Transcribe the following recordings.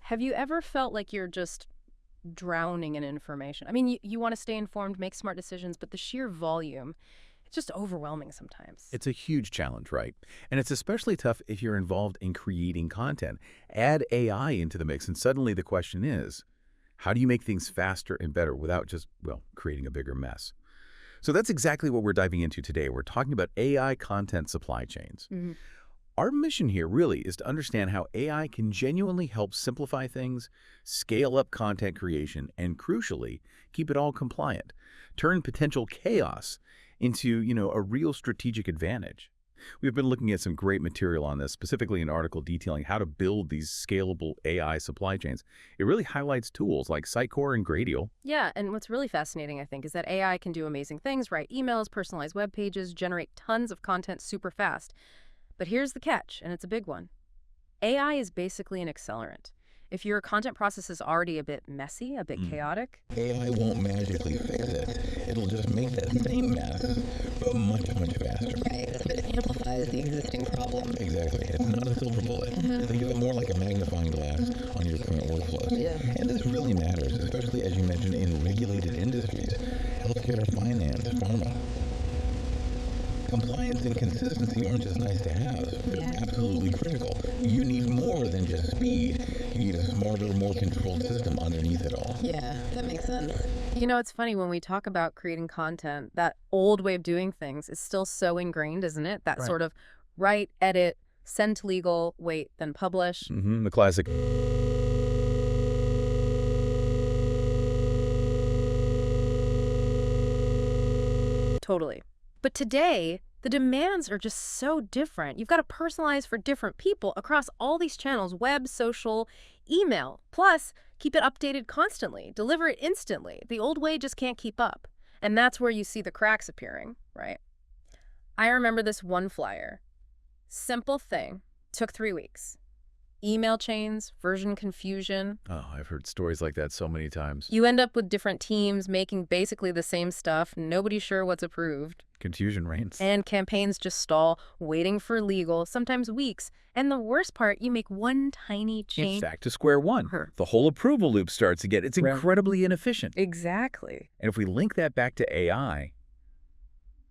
Have you ever felt like you're just drowning in information? I mean, you want to stay informed, make smart decisions, but the sheer volume, it's just overwhelming sometimes. It's a huge challenge, right? And it's especially tough if you're involved in creating content. Add AI into the mix, and suddenly the question is, how do you make things faster and better without just, well, creating a bigger mess? So that's exactly what we're diving into today. We're talking about AI content supply chains. Our mission here really is to understand how AI can genuinely help simplify things, scale up content creation, and crucially, keep it all compliant. Turn potential chaos into, a real strategic advantage. We've been looking at some great material on this, specifically an article detailing how to build these scalable AI supply chains. It really highlights tools like Sitecore and Gradial. Yeah, and what's really fascinating, I think, is that AI can do amazing things, write emails, personalize web pages, generate tons of content super fast. But here's the catch, and it's a big one. AI is basically an accelerant. If your content process is already a bit messy, a bit chaotic, AI won't magically fix it. It'll just make that same mess, but much, much faster. Right, so it amplifies the existing problem. Exactly. It's not a silver bullet. Think of it more like a magnifying glass on your current workflows. Yeah. And this really matters, especially as you mentioned in regulated industries, healthcare, finance, pharma. Compliance and consistency aren't just nice to have. They're absolutely critical. You need more than just speed. You need a smarter, more controlled system underneath it all. Yeah, that makes sense. it's funny when we talk about creating content, that old way of doing things is still so ingrained, isn't it? That sort of write, edit, send to legal, wait, then publish. The classic. Totally. But today, the demands are just so different. You've got to personalize for different people across all these channels, web, social, email. Plus, keep it updated constantly, deliver it instantly. The old way just can't keep up. And that's where you see the cracks appearing, right? I remember this one flyer. Simple thing. Took 3 weeks. Email chains, version confusion. Oh, I've heard stories like that so many times. You end up with different teams making basically the same stuff. Nobody's sure what's approved. Confusion reigns. And campaigns just stall, waiting for legal, sometimes weeks. And the worst part, you make one tiny change. Back to square one. The whole approval loop starts again. It's incredibly inefficient. Exactly. And if we link that back to AI,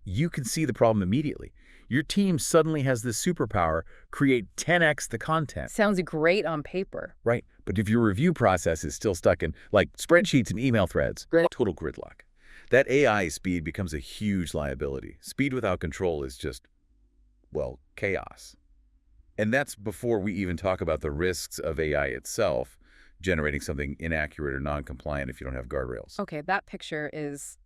you can see the problem immediately. Your team suddenly has this superpower, create 10x the content. Sounds great on paper. Right. But if your review process is still stuck in, like, spreadsheets and email threads, total gridlock. That AI speed becomes a huge liability. Speed without control is just, well, chaos. And that's before we even talk about the risks of AI itself, generating something inaccurate or non-compliant if you don't have guardrails. Okay, that picture is,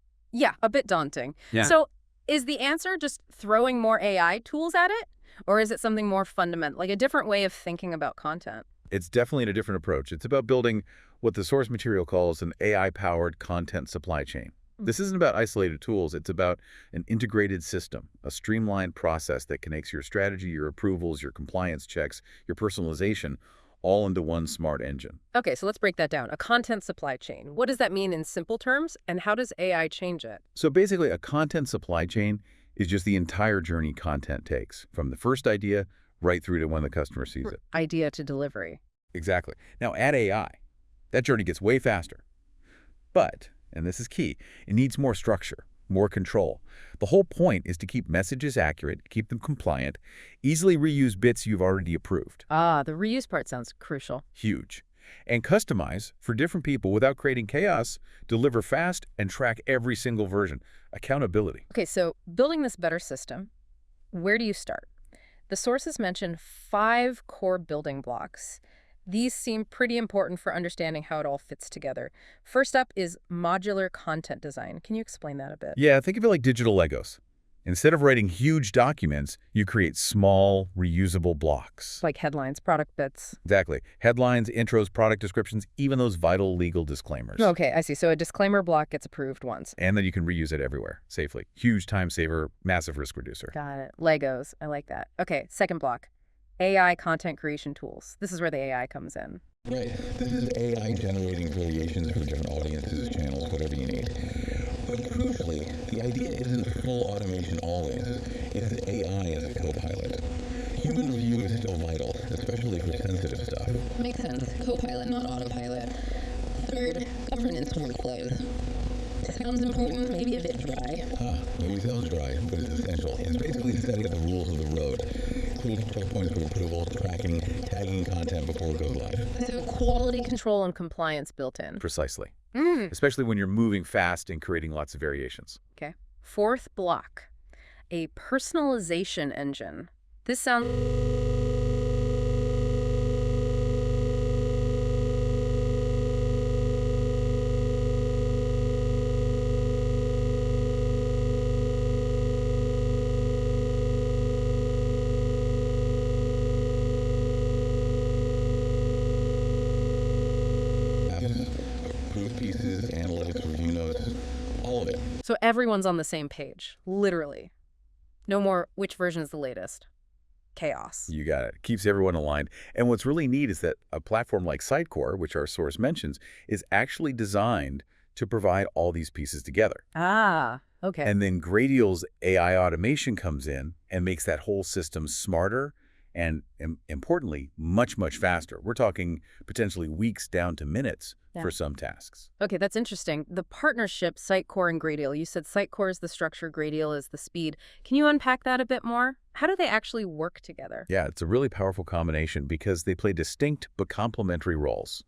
a bit daunting. Yeah. So is the answer just throwing more AI tools at it? Or is it something more fundamental, like a different way of thinking about content? It's definitely a different approach. It's about building what the source material calls an AI-powered content supply chain. This isn't about isolated tools. It's about an integrated system, a streamlined process that connects your strategy, your approvals, your compliance checks, your personalization, all into one smart engine. Okay, so let's break that down. A content supply chain. What does that mean in simple terms, and how does AI change it? So basically, a content supply chain is just the entire journey content takes, from the first idea right through to when the customer sees it. Idea to delivery. Exactly. Now, add AI. That journey gets way faster. But, and this is key, it needs more structure, more control. The whole point is to keep messages accurate, keep them compliant, easily reuse bits you've already approved. Ah, the reuse part sounds crucial. Huge. And customize for different people without creating chaos, deliver fast, and track every single version. Accountability. Okay, so building this better system, where do you start? The sources mention 5 core building blocks. These seem pretty important for understanding how it all fits together. First up is modular content design. Can you explain that a bit? Yeah, think of it like digital Legos. Instead of writing huge documents, you create small, reusable blocks. Like headlines, product bits. Exactly. Headlines, intros, product descriptions, even those vital legal disclaimers. Okay, I see. So a disclaimer block gets approved once. And then you can reuse it everywhere, safely. Huge time saver, massive risk reducer. Got it. Legos. I like that. Okay, second block. AI content creation tools. This is where the AI comes in. Right. This is AI generating variations for different audiences, channels, whatever you need. But crucially, the idea isn't full automation always. It's AI as a co-pilot. Human review is still vital, especially for sensitive stuff. Makes sense. Copilot, not not autopilot. Third, governance workflows. Sounds important, maybe a bit dry. Maybe it sounds dry, but it's essential. It's basically setting up the rules of the road. Clear checkpoints for approval, tracking, tagging content before it goes live. So Quality control and compliance built in. Precisely. Especially when you're moving fast and creating lots of variations. Okay. Fourth block, a personalization engine. This sounds... Proof pieces, analytics, review notes, all of it. So everyone's on the same page, literally. No more, which version is the latest? Chaos. You got it. Keeps everyone aligned. And what's really neat is that a platform like Sitecore, which our source mentions, is actually designed to provide all these pieces together. Ah, okay. And then Gradial's AI automation comes in and makes that whole system smarter and, importantly, much, much faster. We're talking potentially weeks down to minutes for some tasks. Okay, that's interesting. The partnership, Sitecore and Gradial, you said Sitecore is the structure, Gradial is the speed. Can you unpack that a bit more? How do they actually work together? Yeah, it's a really powerful combination because they play distinct but complementary roles.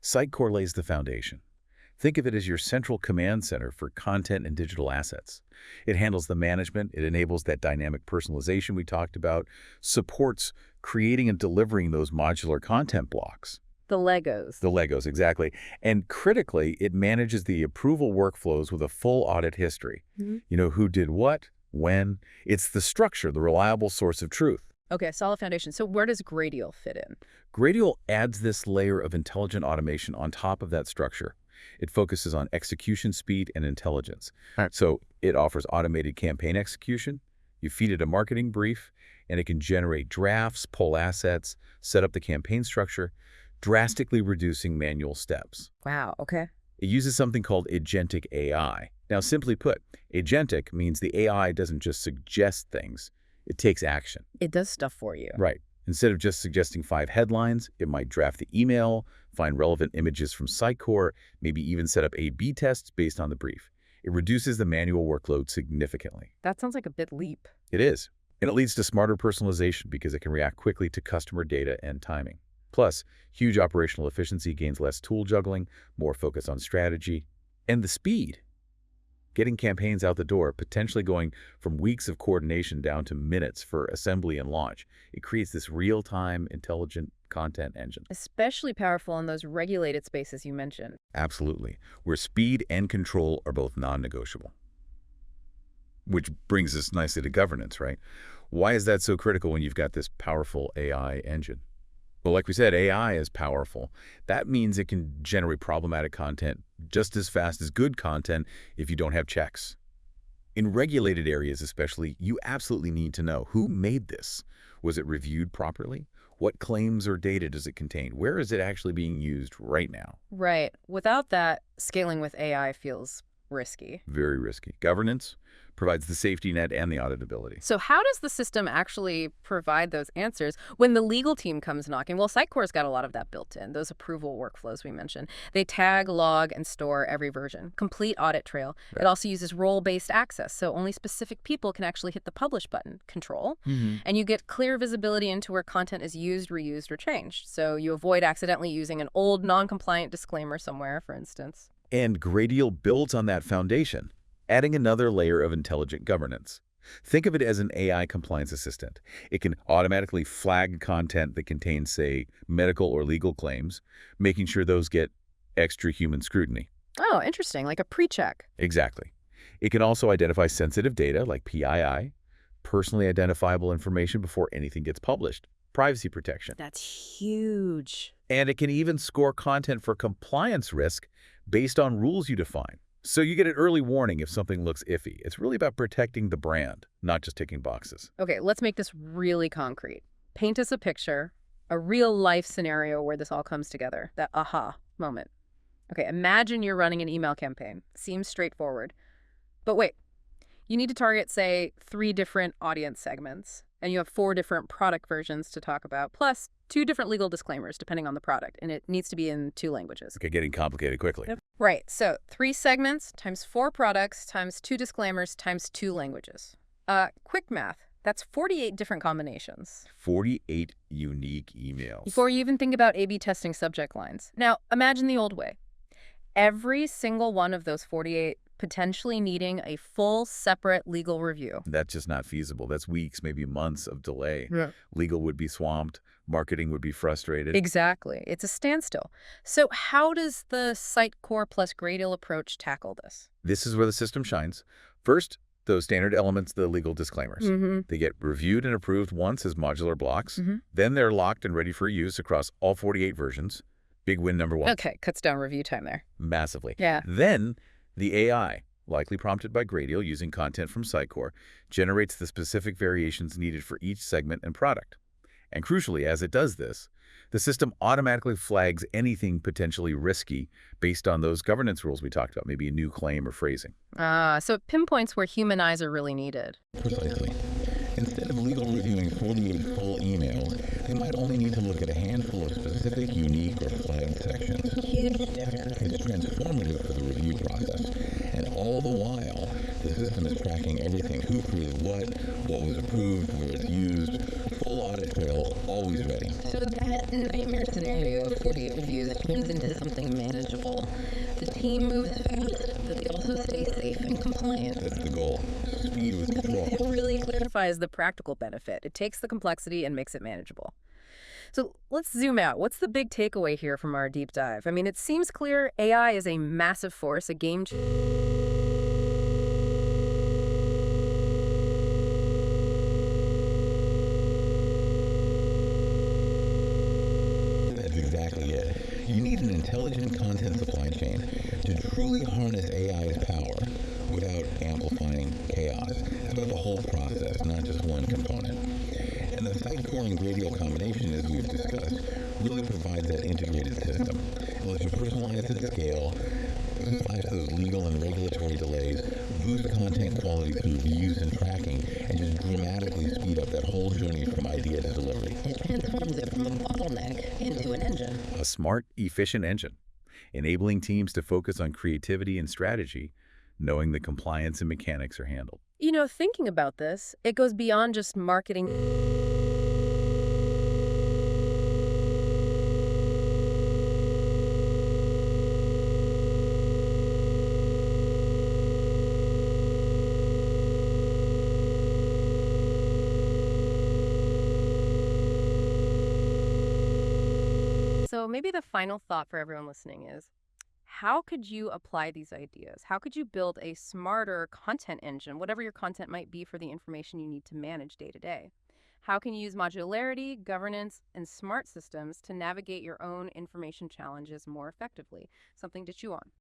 Sitecore lays the foundation. Think of it as your central command center for content and digital assets. It handles the management, it enables that dynamic personalization we talked about, supports creating and delivering those modular content blocks. The Legos. The Legos, exactly. And critically, it manages the approval workflows with a full audit history. You know, who did what, when. It's the structure, the reliable source of truth. Okay, solid foundation. So where does Gradial fit in? Gradial adds this layer of intelligent automation on top of that structure. It focuses on execution speed and intelligence. So it offers automated campaign execution. You feed it a marketing brief, and it can generate drafts, pull assets, set up the campaign structure, drastically reducing manual steps. Wow, okay. It uses something called agentic AI. Now, simply put, agentic means the AI doesn't just suggest things, it takes action. It does stuff for you. Right. Instead of just suggesting 5 headlines, it might draft the email, find relevant images from Sitecore, maybe even set up A/B tests based on the brief. It reduces the manual workload significantly. That sounds like a bit leap. It is. And it leads to smarter personalization because it can react quickly to customer data and timing. Plus, huge operational efficiency gains less tool juggling, more focus on strategy, and the speed. Getting campaigns out the door, potentially going from weeks of coordination down to minutes for assembly and launch. It creates this real-time, intelligent content engine. Especially powerful in those regulated spaces you mentioned. Absolutely, where speed and control are both non-negotiable. Which brings us nicely to governance, right? Why is that so critical when you've got this powerful AI engine? Well, like we said, AI is powerful. That means it can generate problematic content just as fast as good content if you don't have checks. In regulated areas especially, you absolutely need to know who made this. Was it reviewed properly? What claims or data does it contain? Where is it actually being used right now? Right. Without that, scaling with AI feels risky. Very risky. Governance provides the safety net and the auditability. So how does the system actually provide those answers when the legal team comes knocking? Well, Sitecore's got a lot of that built in, those approval workflows we mentioned. They tag, log, and store every version. Complete audit trail. Right. It also uses role-based access, so only specific people can actually hit the publish button, control, and you get clear visibility into where content is used, reused, or changed. So you avoid accidentally using an old non-compliant disclaimer somewhere, for instance. And Gradial builds on that foundation, adding another layer of intelligent governance. Think of it as an AI compliance assistant. It can automatically flag content that contains, say, medical or legal claims, making sure those get extra human scrutiny. Oh, interesting, like a pre-check. Exactly. It can also identify sensitive data like PII, personally identifiable information before anything gets published, privacy protection. That's huge. And it can even score content for compliance risk based on rules you define. So you get an early warning if something looks iffy. It's really about protecting the brand, not just ticking boxes. Okay, let's make this really concrete. Paint us a picture, a real-life scenario where this all comes together, that aha moment. Okay, imagine you're running an email campaign. Seems straightforward. But wait, you need to target, say, 3 different audience segments, and you have 4 different product versions to talk about, plus 2 different legal disclaimers depending on the product, and it needs to be in 2 languages. Okay, getting complicated quickly. Yep. Right. So 3 segments times 4 products times 2 disclaimers times 2 languages. Quick math. That's 48 different combinations. 48 unique emails. Before you even think about A/B testing subject lines. Now, imagine the old way. Every single one of those 48 potentially needing a full, separate legal review. That's just not feasible. That's weeks, maybe months of delay. Yeah. Legal would be swamped. Marketing would be frustrated. Exactly. It's a standstill. So how does the Sitecore plus Gradial approach tackle this? This is where the system shines. First, those standard elements, the legal disclaimers. They get reviewed and approved once as modular blocks. Then they're locked and ready for use across all 48 versions. Big win number 1. Okay, cuts down review time there. Massively. Yeah. Then the AI, likely prompted by Gradial using content from Sitecore, generates the specific variations needed for each segment and product. And crucially, as it does this, the system automatically flags anything potentially risky based on those governance rules we talked about, maybe a new claim or phrasing. So it pinpoints where human eyes are really needed. Precisely. Instead of legal reviewing 48 full emails, they might only need to look at a handful of specific, unique, or flagged sections. Huge difference. It's transformative for the review process. And all the while, the system is tracking everything: who created what was approved, where it's used, full audit trail, always ready. So that nightmare scenario of 48 reviews turns into something manageable. The team moves fast, but they also stay safe and compliant. That's the goal. Speed with control. It really clarifies the practical benefit. It takes the complexity and makes it manageable. So let's zoom out. What's the big takeaway here from our deep dive? I mean, it seems clear AI is a massive force, a game changer. That's exactly it. You need an intelligent content supply chain to truly harness AI's power without amplifying chaos. It's about the whole process, not just one component. And the Sitecore and Gradial combination, as we've discussed, really provides that integrated system. It lets you personalize at scale, slash those legal and regulatory delays, boost content quality through views and tracking, and just dramatically speed up that whole journey from idea to delivery. It transforms it from a bottleneck into an engine. A smart, efficient engine, enabling teams to focus on creativity and strategy, knowing the compliance and mechanics are handled. You know, thinking about this, it goes beyond just marketing. So maybe the final thought for everyone listening is, how could you apply these ideas? How could you build a smarter content engine, whatever your content might be for the information you need to manage day to day? How can you use modularity, governance, and smart systems to navigate your own information challenges more effectively? Something to chew on.